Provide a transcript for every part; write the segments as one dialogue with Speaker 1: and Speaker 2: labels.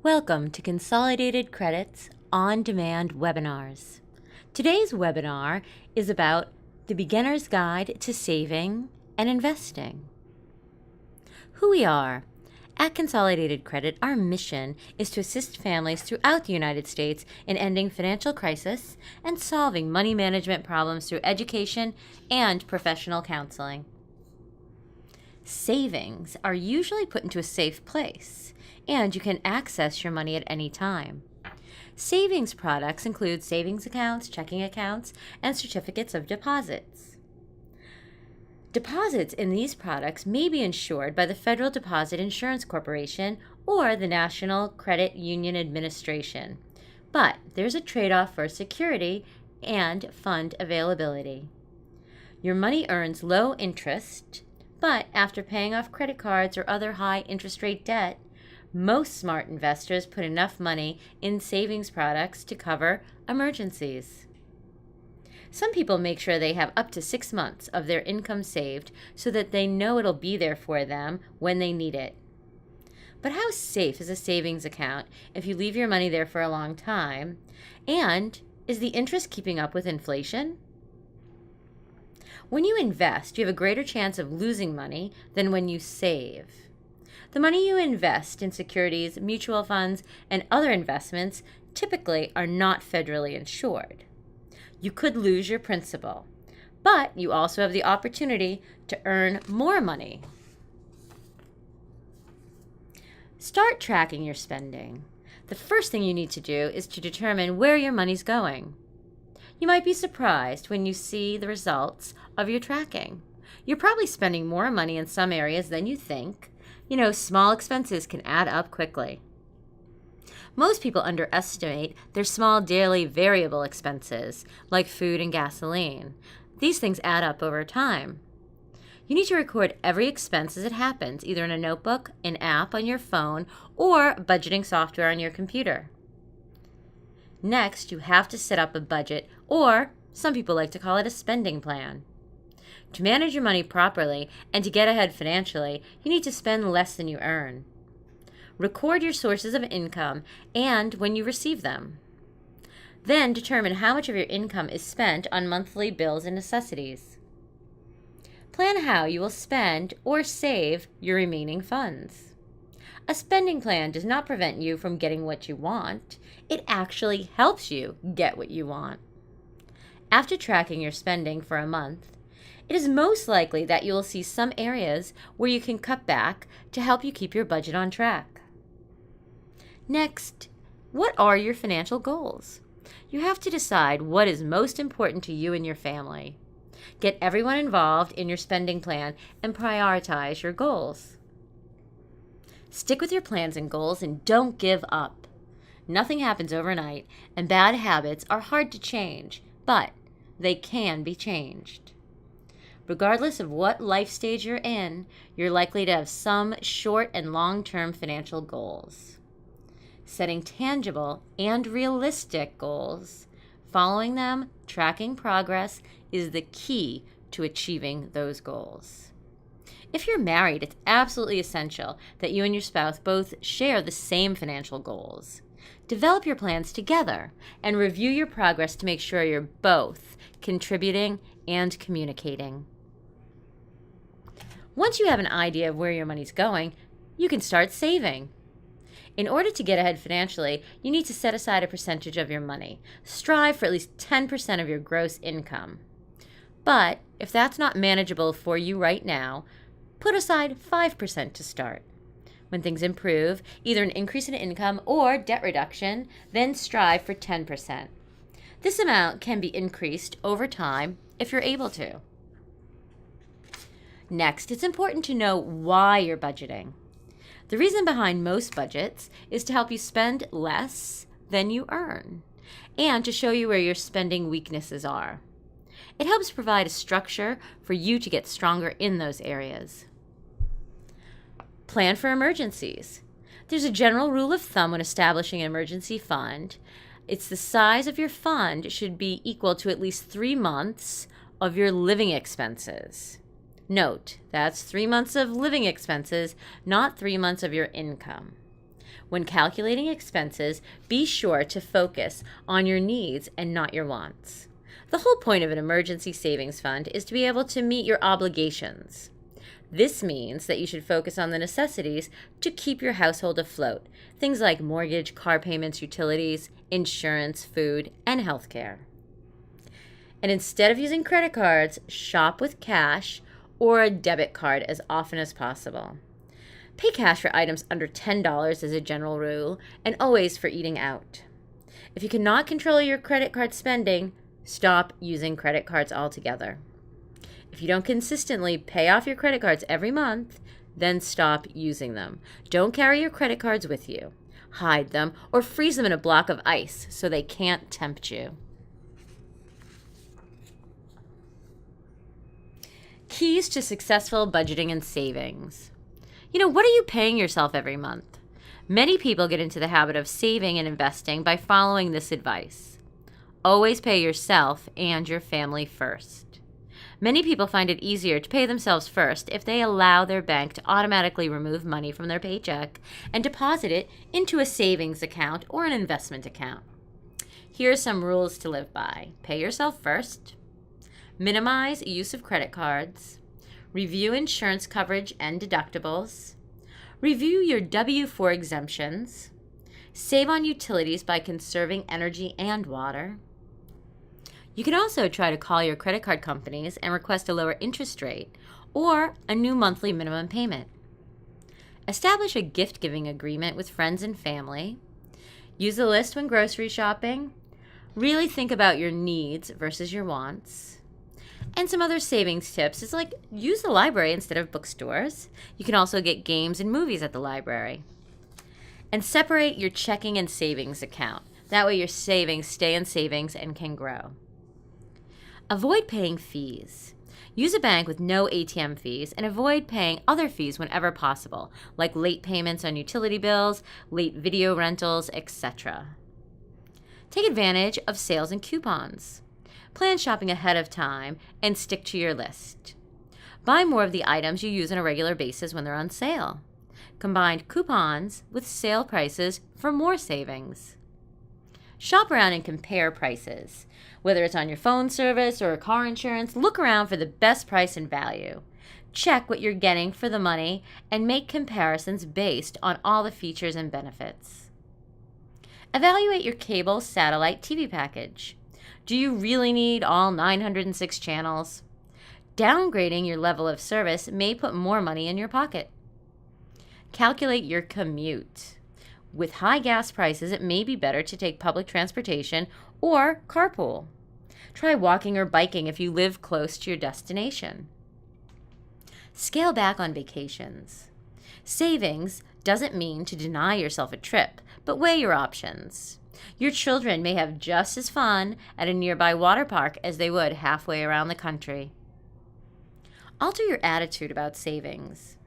Speaker 1: Welcome to Consolidated Credit's on-demand webinars. Today's webinar is about the beginner's guide to saving and investing. Who we are. At Consolidated Credit, our mission is to assist families throughout the United States in ending financial crisis and solving money management problems through education and professional counseling. Savings are usually put into a safe place, and you can access your money at any time. Savings products include savings accounts, checking accounts, and certificates of deposits. Deposits in these products may be insured by the Federal Deposit Insurance Corporation or the National Credit Union Administration, but there's a trade-off for security and fund availability. Your money earns low interest, but after paying off credit cards or other high interest rate debt, most smart investors put enough money in savings products to cover emergencies. Some people make sure they have up to 6 months of their income saved so that they know it'll be there for them when they need it. But how safe is a savings account if you leave your money there for a long time? And is the interest keeping up with inflation? When you invest, you have a greater chance of losing money than when you save. The money you invest in securities, mutual funds, and other investments typically are not federally insured. You could lose your principal, but you also have the opportunity to earn more money. Start tracking your spending. The first thing you need to do is to determine where your money's going. You might be surprised when you see the results of your tracking. You're probably spending more money in some areas than you think. Small expenses can add up quickly. Most people underestimate their small daily variable expenses, like food and gasoline. These things add up over time. You need to record every expense as it happens, either in a notebook, an app on your phone, or budgeting software on your computer. Next, you have to set up a budget, or some people like to call it a spending plan. To manage your money properly and to get ahead financially, you need to spend less than you earn. Record your sources of income and when you receive them. Then determine how much of your income is spent on monthly bills and necessities. Plan how you will spend or save your remaining funds. A spending plan does not prevent you from getting what you want. It actually helps you get what you want. After tracking your spending for a month, it is most likely that you will see some areas where you can cut back to help you keep your budget on track. Next, what are your financial goals? You have to decide what is most important to you and your family. Get everyone involved in your spending plan and prioritize your goals. Stick with your plans and goals and don't give up. Nothing happens overnight, and bad habits are hard to change, but they can be changed. Regardless of what life stage you're in, you're likely to have some short and long-term financial goals. Setting tangible and realistic goals, following them, tracking progress is the key to achieving those goals. If you're married, it's absolutely essential that you and your spouse both share the same financial goals. Develop your plans together and review your progress to make sure you're both contributing and communicating. Once you have an idea of where your money's going, you can start saving. In order to get ahead financially, you need to set aside a percentage of your money. Strive for at least 10% of your gross income. But if that's not manageable for you right now, put aside 5% to start. When things improve, either an increase in income or debt reduction, then strive for 10%. This amount can be increased over time if you're able to. Next, it's important to know why you're budgeting. The reason behind most budgets is to help you spend less than you earn and to show you where your spending weaknesses are. It helps provide a structure for you to get stronger in those areas. Plan for emergencies. There's a general rule of thumb when establishing an emergency fund. It's the size of your fund should be equal to at least 3 months of your living expenses. Note, that's 3 months of living expenses, not 3 months of your income. When calculating expenses, be sure to focus on your needs and not your wants. The whole point of an emergency savings fund is to be able to meet your obligations. This means that you should focus on the necessities to keep your household afloat, things like mortgage, car payments, utilities, insurance, food, and healthcare. And instead of using credit cards, shop with cash or a debit card as often as possible. Pay cash for items under $10 as a general rule, and always for eating out. If you cannot control your credit card spending, stop using credit cards altogether. If you don't consistently pay off your credit cards every month, then stop using them. Don't carry your credit cards with you. Hide them or freeze them in a block of ice so they can't tempt you. Keys to successful budgeting and savings. What are you paying yourself every month? Many people get into the habit of saving and investing by following this advice. Always pay yourself and your family first. Many people find it easier to pay themselves first if they allow their bank to automatically remove money from their paycheck and deposit it into a savings account or an investment account. Here are some rules to live by. Pay yourself first. Minimize use of credit cards. Review insurance coverage and deductibles. Review your W-4 exemptions. Save on utilities by conserving energy and water. You can also try to call your credit card companies and request a lower interest rate or a new monthly minimum payment. Establish a gift-giving agreement with friends and family. Use a list when grocery shopping. Really think about your needs versus your wants. And some other savings tips is like use the library instead of bookstores. You can also get games and movies at the library. And separate your checking and savings account. That way your savings stay in savings and can grow. Avoid paying fees. Use a bank with no ATM fees and avoid paying other fees whenever possible, like late payments on utility bills, late video rentals, etc. Take advantage of sales and coupons. Plan shopping ahead of time and stick to your list. Buy more of the items you use on a regular basis when they're on sale. Combine coupons with sale prices for more savings. Shop around and compare prices. Whether it's on your phone service or car insurance, look around for the best price and value. Check what you're getting for the money and make comparisons based on all the features and benefits. Evaluate your cable satellite TV package. Do you really need all 906 channels? Downgrading your level of service may put more money in your pocket. Calculate your commute. With high gas prices, it may be better to take public transportation or carpool. Try walking or biking if you live close to your destination. Scale back on vacations. Savings doesn't mean to deny yourself a trip, but weigh your options. Your children may have just as fun at a nearby water park as they would halfway around the country. Alter your attitude about savings.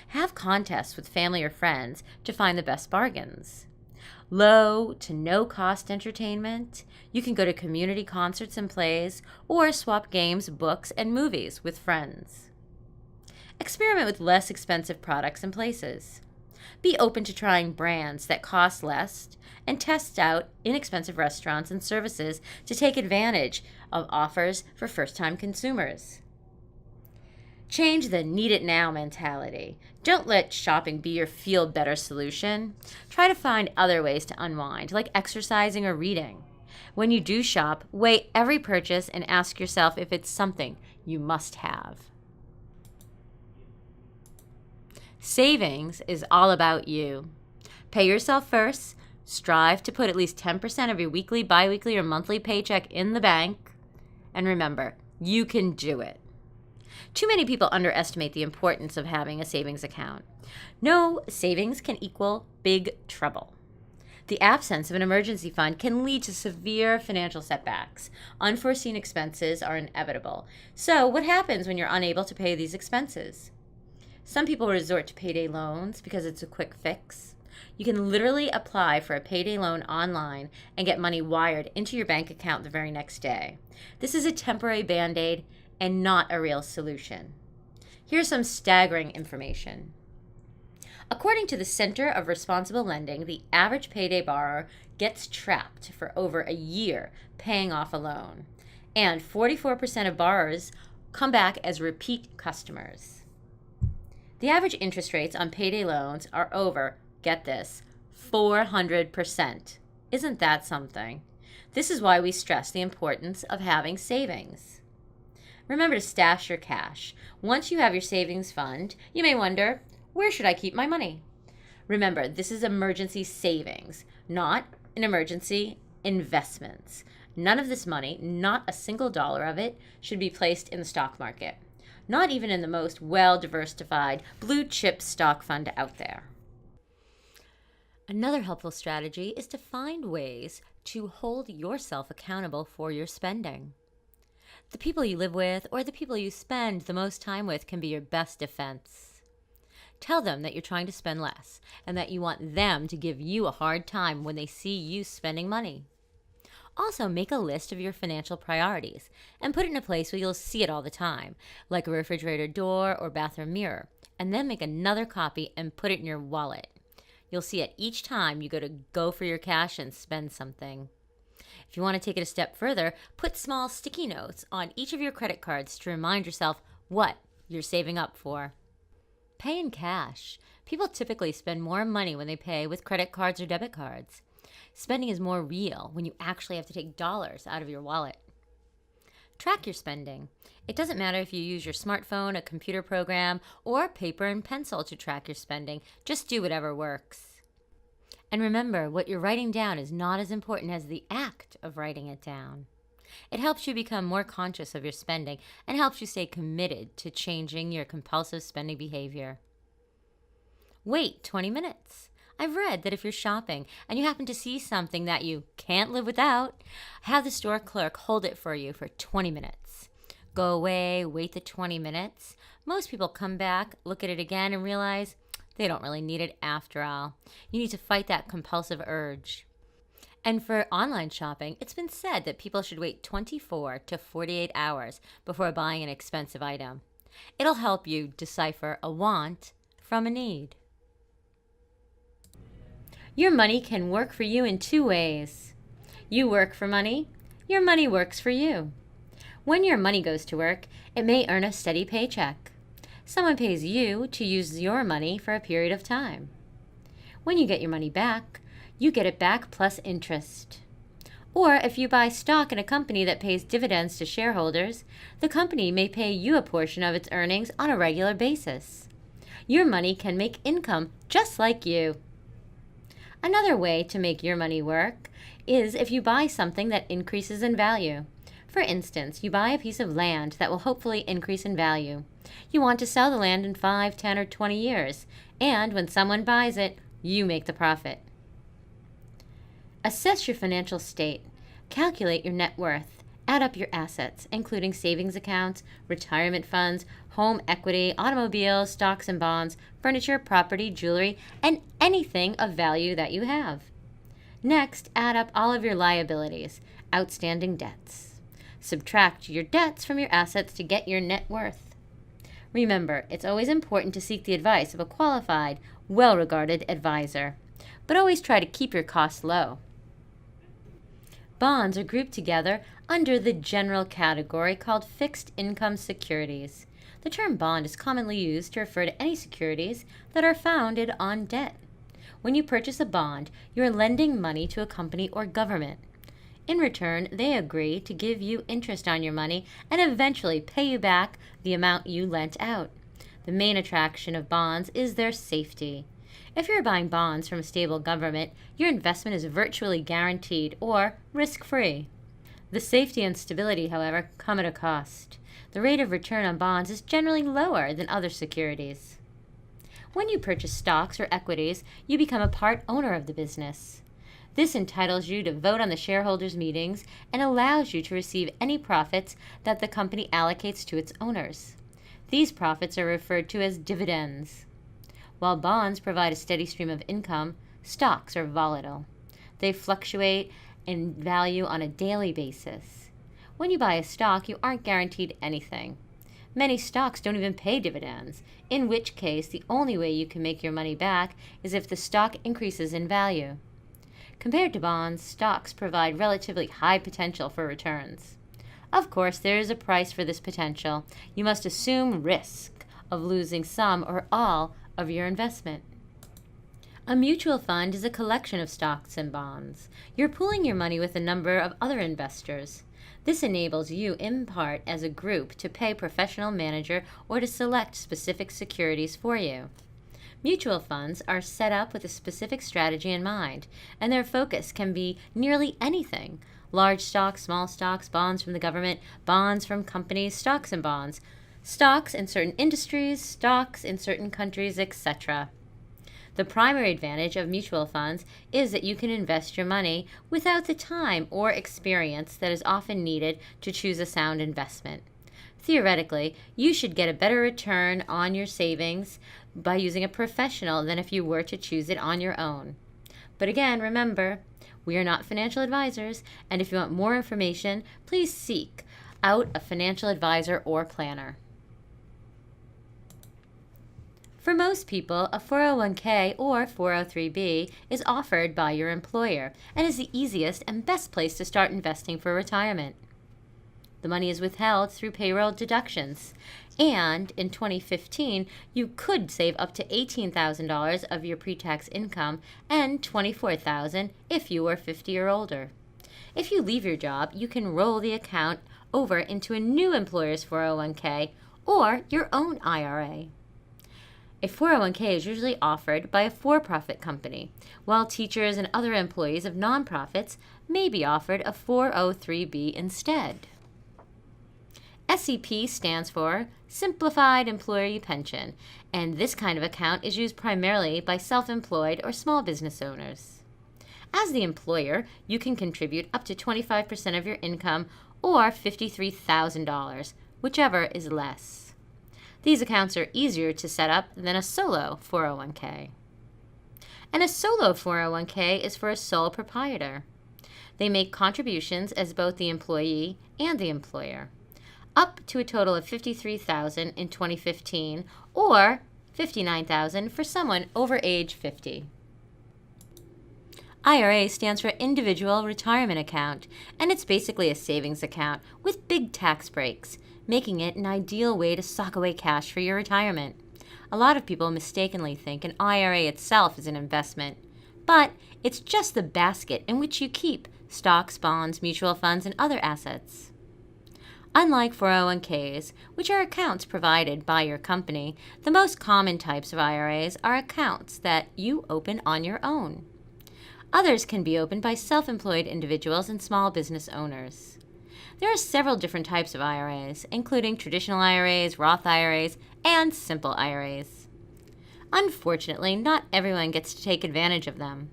Speaker 1: Have contests with family or friends to find the best bargains. Low to no cost entertainment. You can go to community concerts and plays or swap games, books, and movies with friends. Experiment with less expensive products and places. Be open to trying brands that cost less and test out inexpensive restaurants and services to take advantage of offers for first-time consumers. Change the need it now mentality. Don't let shopping be your feel better solution. Try to find other ways to unwind, like exercising or reading. When you do shop, weigh every purchase and ask yourself if it's something you must have. Savings is all about you. Pay yourself first. Strive to put at least 10% of your weekly, biweekly, or monthly paycheck in the bank. And remember, you can do it. Too many people underestimate the importance of having a savings account. No, savings can equal big trouble. The absence of an emergency fund can lead to severe financial setbacks. Unforeseen expenses are inevitable. So what happens when you're unable to pay these expenses? Some people resort to payday loans because it's a quick fix. You can literally apply for a payday loan online and get money wired into your bank account the very next day. This is a temporary Band-Aid and not a real solution. Here's some staggering information. According to the Center of Responsible Lending, the average payday borrower gets trapped for over a year paying off a loan, and 44% of borrowers come back as repeat customers. The average interest rates on payday loans are over, get this, 400%. Isn't that something? This is why we stress the importance of having savings. Remember to stash your cash. Once you have your savings fund, you may wonder, where should I keep my money? Remember, this is emergency savings, not an emergency investments. None of this money, not a single dollar of it, should be placed in the stock market. Not even in the most well-diversified blue chip stock fund out there. Another helpful strategy is to find ways to hold yourself accountable for your spending. The people you live with or the people you spend the most time with can be your best defense. Tell them that you're trying to spend less and that you want them to give you a hard time when they see you spending money. Also, make a list of your financial priorities and put it in a place where you'll see it all the time, like a refrigerator door or bathroom mirror, and then make another copy and put it in your wallet. You'll see it each time you go for your cash and spend something. If you want to take it a step further, put small sticky notes on each of your credit cards to remind yourself what you're saving up for. Pay in cash. People typically spend more money when they pay with credit cards or debit cards. Spending is more real when you actually have to take dollars out of your wallet. Track your spending. It doesn't matter if you use your smartphone, a computer program, or paper and pencil to track your spending. Just do whatever works. And remember, what you're writing down is not as important as the act of writing it down. It helps you become more conscious of your spending and helps you stay committed to changing your compulsive spending behavior. Wait 20 minutes. I've read that if you're shopping and you happen to see something that you can't live without, have the store clerk hold it for you for 20 minutes. Go away, wait the 20 minutes. Most people come back, look at it again, and realize they don't really need it after all. You need to fight that compulsive urge. And for online shopping, it's been said that people should wait 24 to 48 hours before buying an expensive item. It'll help you decipher a want from a need. Your money can work for you in two ways. You work for money, your money works for you. When your money goes to work, it may earn a steady paycheck. Someone pays you to use your money for a period of time. When you get your money back, you get it back plus interest. Or if you buy stock in a company that pays dividends to shareholders, the company may pay you a portion of its earnings on a regular basis. Your money can make income just like you. Another way to make your money work is if you buy something that increases in value. For instance, you buy a piece of land that will hopefully increase in value. You want to sell the land in 5, 10, or 20 years, and when someone buys it, you make the profit. Assess your financial state. Calculate your net worth. Add up your assets, including savings accounts, retirement funds, home equity, automobiles, stocks and bonds, furniture, property, jewelry, and anything of value that you have. Next, add up all of your liabilities, outstanding debts. Subtract your debts from your assets to get your net worth. Remember, it's always important to seek the advice of a qualified, well-regarded advisor, but always try to keep your costs low. Bonds are grouped together under the general category called fixed income securities. The term bond is commonly used to refer to any securities that are founded on debt. When you purchase a bond, you are lending money to a company or government. In return, they agree to give you interest on your money and eventually pay you back the amount you lent out. The main attraction of bonds is their safety. If you're buying bonds from a stable government, your investment is virtually guaranteed or risk-free. The safety and stability, however, come at a cost. The rate of return on bonds is generally lower than other securities. When you purchase stocks or equities, you become a part owner of the business. This entitles you to vote on the shareholders' meetings and allows you to receive any profits that the company allocates to its owners. These profits are referred to as dividends. While bonds provide a steady stream of income, stocks are volatile. They fluctuate in value on a daily basis. When you buy a stock, you aren't guaranteed anything. Many stocks don't even pay dividends, in which case the only way you can make your money back is if the stock increases in value. Compared to bonds, stocks provide relatively high potential for returns. Of course, there is a price for this potential. You must assume risk of losing some or all of your investment. A mutual fund is a collection of stocks and bonds. You're pooling your money with a number of other investors. This enables you, in part, as a group, to pay a professional manager or to select specific securities for you. Mutual funds are set up with a specific strategy in mind, and their focus can be nearly anything: large stocks, small stocks, bonds from the government, bonds from companies, stocks and bonds, stocks in certain industries, stocks in certain countries, etc. The primary advantage of mutual funds is that you can invest your money without the time or experience that is often needed to choose a sound investment. Theoretically, you should get a better return on your savings by using a professional than if you were to choose it on your own. But again, remember, we are not financial advisors, and if you want more information, please seek out a financial advisor or planner. For most people, a 401k or 403b is offered by your employer and is the easiest and best place to start investing for retirement. The money is withheld through payroll deductions, and in 2015, you could save up to $18,000 of your pre-tax income and $24,000 if you were 50 or older. If you leave your job, you can roll the account over into a new employer's 401k or your own IRA. A 401k is usually offered by a for-profit company, while teachers and other employees of nonprofits may be offered a 403b instead. SEP stands for Simplified Employee Pension, and this kind of account is used primarily by self-employed or small business owners. As the employer, you can contribute up to 25% of your income or $53,000, whichever is less. These accounts are easier to set up than a solo 401k. And a solo 401k is for a sole proprietor. They make contributions as both the employee and the employer, up to a total of $53,000 in 2015 or $59,000 for someone over age 50. IRA stands for Individual Retirement Account, and it's basically a savings account with big tax breaks, making it an ideal way to sock away cash for your retirement. A lot of people mistakenly think an IRA itself is an investment, but it's just the basket in which you keep stocks, bonds, mutual funds, and other assets. Unlike 401ks, which are accounts provided by your company, the most common types of IRAs are accounts that you open on your own. Others can be opened by self-employed individuals and small business owners. There are several different types of IRAs, including traditional IRAs, Roth IRAs, and simple IRAs. Unfortunately, not everyone gets to take advantage of them.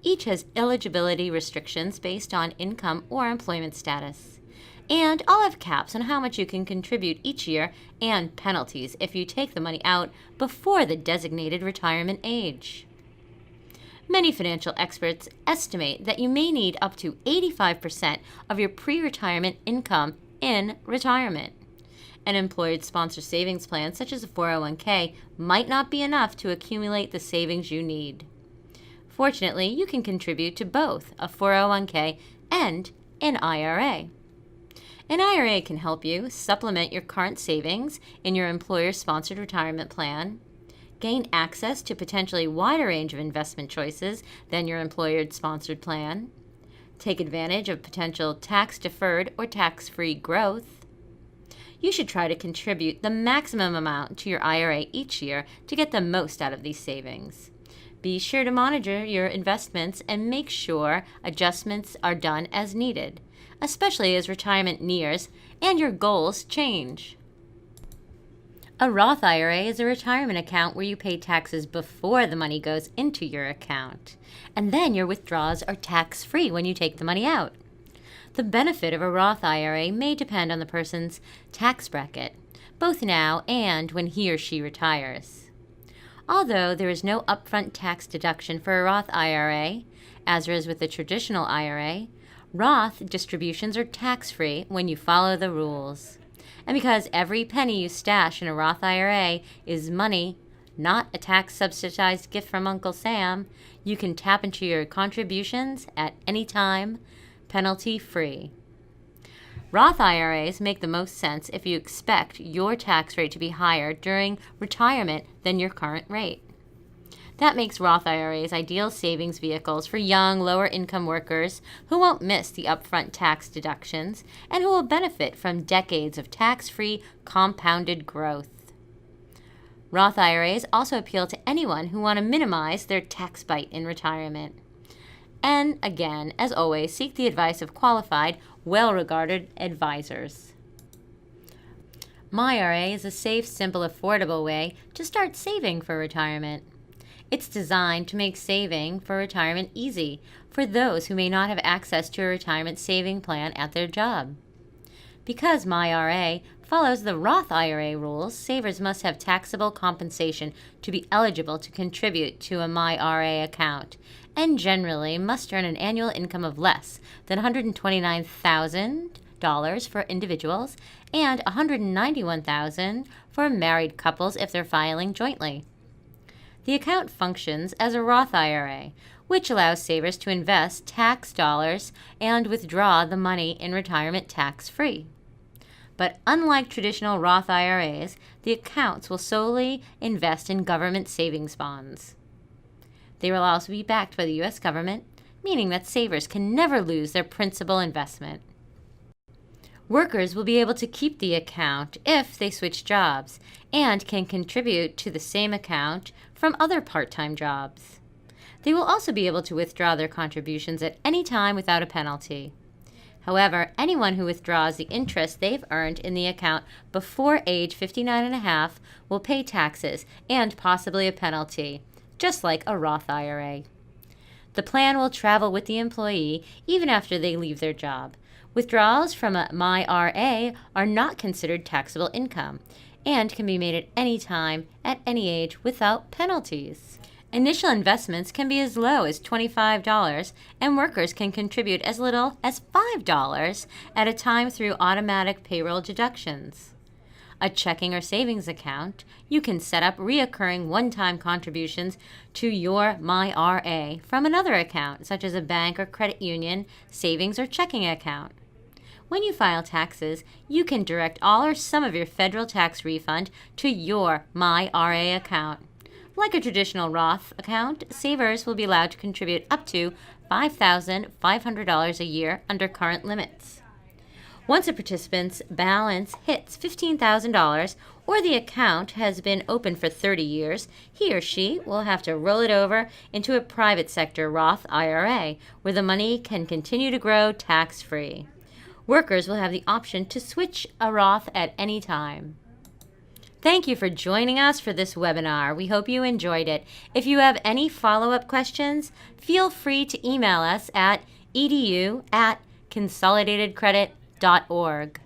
Speaker 1: Each has eligibility restrictions based on income or employment status, and all have caps on how much you can contribute each year and penalties if you take the money out before the designated retirement age. Many financial experts estimate that you may need up to 85% of your pre-retirement income in retirement. An employer-sponsored savings plan, such as a 401k, might not be enough to accumulate the savings you need. Fortunately, you can contribute to both a 401k and an IRA. An IRA can help you supplement your current savings in your employer-sponsored retirement plan, gain access to potentially wider range of investment choices than your employer-sponsored plan, take advantage of potential tax-deferred or tax-free growth. You should try to contribute the maximum amount to your IRA each year to get the most out of these savings. Be sure to monitor your investments and make sure adjustments are done as needed, especially as retirement nears and your goals change. A Roth IRA is a retirement account where you pay taxes before the money goes into your account, and then your withdrawals are tax-free when you take the money out. The benefit of a Roth IRA may depend on the person's tax bracket, both now and when he or she retires. Although there is no upfront tax deduction for a Roth IRA, as there is with a traditional IRA, Roth distributions are tax-free when you follow the rules. And because every penny you stash in a Roth IRA is money, not a tax-subsidized gift from Uncle Sam, you can tap into your contributions at any time, penalty-free. Roth IRAs make the most sense if you expect your tax rate to be higher during retirement than your current rate. That makes Roth IRAs ideal savings vehicles for young, lower-income workers who won't miss the upfront tax deductions and who will benefit from decades of tax-free compounded growth. Roth IRAs also appeal to anyone who want to minimize their tax bite in retirement. And again, as always, seek the advice of qualified, well-regarded advisors. MyRA is a safe, simple, affordable way to start saving for retirement. It's designed to make saving for retirement easy for those who may not have access to a retirement saving plan at their job. Because MyRA follows the Roth IRA rules, savers must have taxable compensation to be eligible to contribute to a MyRA account, and generally must earn an annual income of less than $129,000 for individuals and $191,000 for married couples if they're filing jointly. The account functions as a Roth IRA, which allows savers to invest tax dollars and withdraw the money in retirement tax-free. But unlike traditional Roth IRAs, the accounts will solely invest in government savings bonds. They will also be backed by the U.S. government, meaning that savers can never lose their principal investment. Workers will be able to keep the account if they switch jobs and can contribute to the same account from other part-time jobs. They will also be able to withdraw their contributions at any time without a penalty. However, anyone who withdraws the interest they've earned in the account before age 59.5 will pay taxes and possibly a penalty, just like a Roth IRA. The plan will travel with the employee even after they leave their job. Withdrawals from a MyRA are not considered taxable income and can be made at any time, at any age, without penalties. Initial investments can be as low as $25, and workers can contribute as little as $5 at a time through automatic payroll deductions. A checking or savings account, you can set up recurring one-time contributions to your MyRA from another account, such as a bank or credit union, savings or checking account. When you file taxes, you can direct all or some of your federal tax refund to your MyRA account. Like a traditional Roth account, savers will be allowed to contribute up to $5,500 a year under current limits. Once a participant's balance hits $15,000 or the account has been open for 30 years, he or she will have to roll it over into a private sector Roth IRA where the money can continue to grow tax-free. Workers will have the option to switch a Roth at any time. Thank you for joining us for this webinar. We hope you enjoyed it. If you have any follow-up questions, feel free to email us at edu@consolidatedcredit.org.